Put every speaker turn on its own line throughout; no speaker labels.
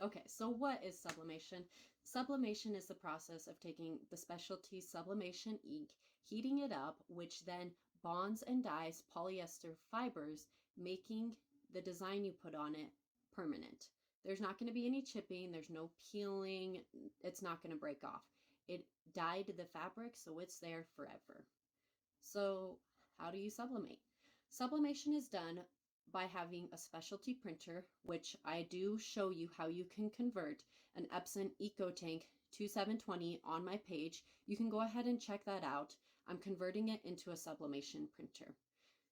Okay, so what is sublimation? Sublimation is the process of taking the specialty sublimation ink, heating it up, which then bonds and dyes polyester fibers, making the design you put on it permanent. There's not going to be any chipping, there's no peeling, it's not going to break off. It dyed the fabric, so it's there forever. So, how do you sublimate? Sublimation is done by having a specialty printer, which I do show you how you can convert an Epson EcoTank 2720 on my page. You can go ahead and check that out. I'm converting it into a sublimation printer.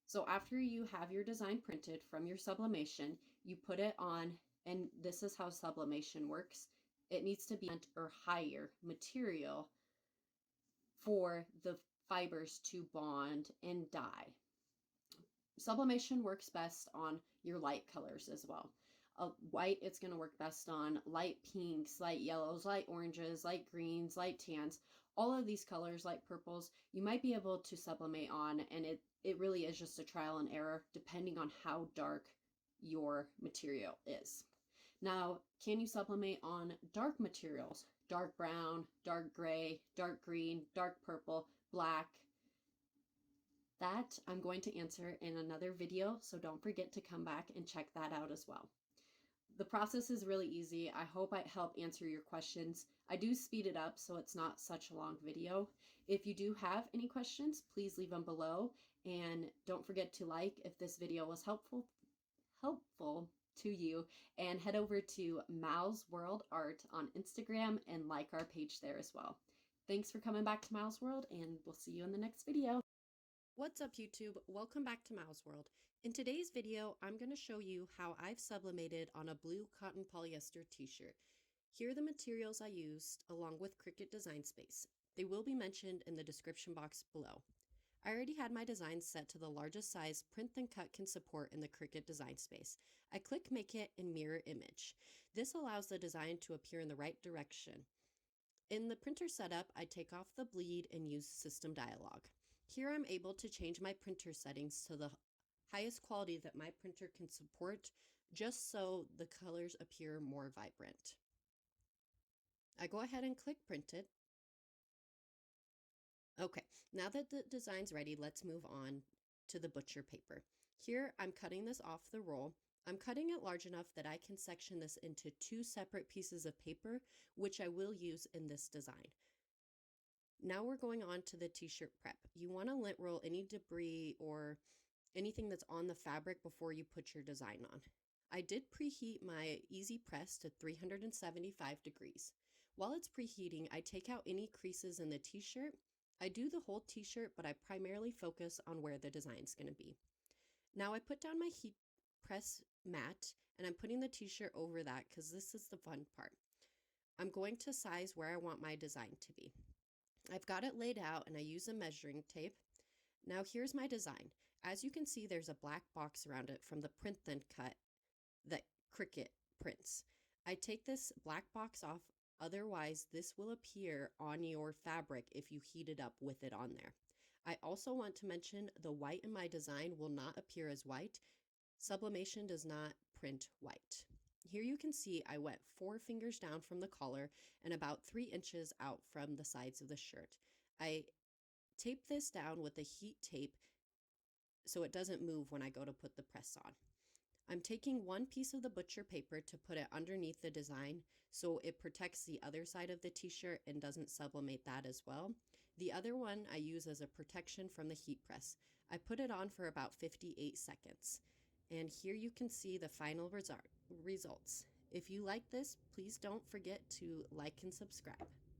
So after you have your design printed from your sublimation, you put it on, and this is how sublimation works. It needs to be or higher material for the fibers to bond and dye. Sublimation works best on your light colors as well. White, it's going to work best on light pinks, light yellows, light oranges, light greens, light tans. All of these colors, light purples, you might be able to sublimate on, and it really is just a trial and error depending on how dark your material is. Now, can you sublimate on dark materials? Dark brown, dark gray, dark green, dark purple, black. That I'm going to answer in another video, so don't forget to come back and check that out as well. The process is really easy. I hope I help answer your questions. I do speed it up so it's not such a long video. If you do have any questions, please leave them below, and don't forget to like if this video was helpful to you, and head over to Mal's World Art on Instagram and like our page there as well. Thanks for coming back to Mal's World, and we'll see you in the next video. What's up, YouTube? Welcome back to Mal's World. In today's video, I'm going to show you how I've sublimated on a blue cotton polyester t-shirt. Here are the materials I used along with Cricut Design Space. They will be mentioned in the description box below. I already had my design set to the largest size Print and Cut can support in the Cricut Design Space. I click Make It and Mirror Image. This allows the design to appear in the right direction. In the printer setup, I take off the bleed and use System Dialog. Here I'm able to change my printer settings to the highest quality that my printer can support, just so the colors appear more vibrant. I go ahead and click Printed. Okay, now that the design's ready, let's move on to the butcher paper. Here I'm cutting this off the roll. I'm cutting it large enough that I can section this into two separate pieces of paper, which I will use in this design. Now we're going on to the t-shirt prep. You want to lint roll any debris or anything that's on the fabric before you put your design on. I did preheat my easy press to 375 degrees. While it's preheating, I take out any creases in the t-shirt. I do the whole t-shirt, but I primarily focus on where the design's going to be. Now I put down my heat press mat, and I'm putting the t-shirt over that because this is the fun part. I'm going to size where I want my design to be. I've got it laid out, and I use a measuring tape. Now here's my design. As you can see, there's a black box around it from the Print and Cut that Cricut prints. I take this black box off, otherwise this will appear on your fabric if you heat it up with it on there. I also want to mention the white in my design will not appear as white. Sublimation does not print white. Here you can see I went 4 fingers down from the collar and about 3 inches out from the sides of the shirt. I tape this down with a heat tape so it doesn't move when I go to put the press on. I'm taking one piece of the butcher paper to put it underneath the design so it protects the other side of the t-shirt and doesn't sublimate that as well. The other one I use as a protection from the heat press. I put it on for about 58 seconds. And here you can see the final results. If you like this, please don't forget to like and subscribe.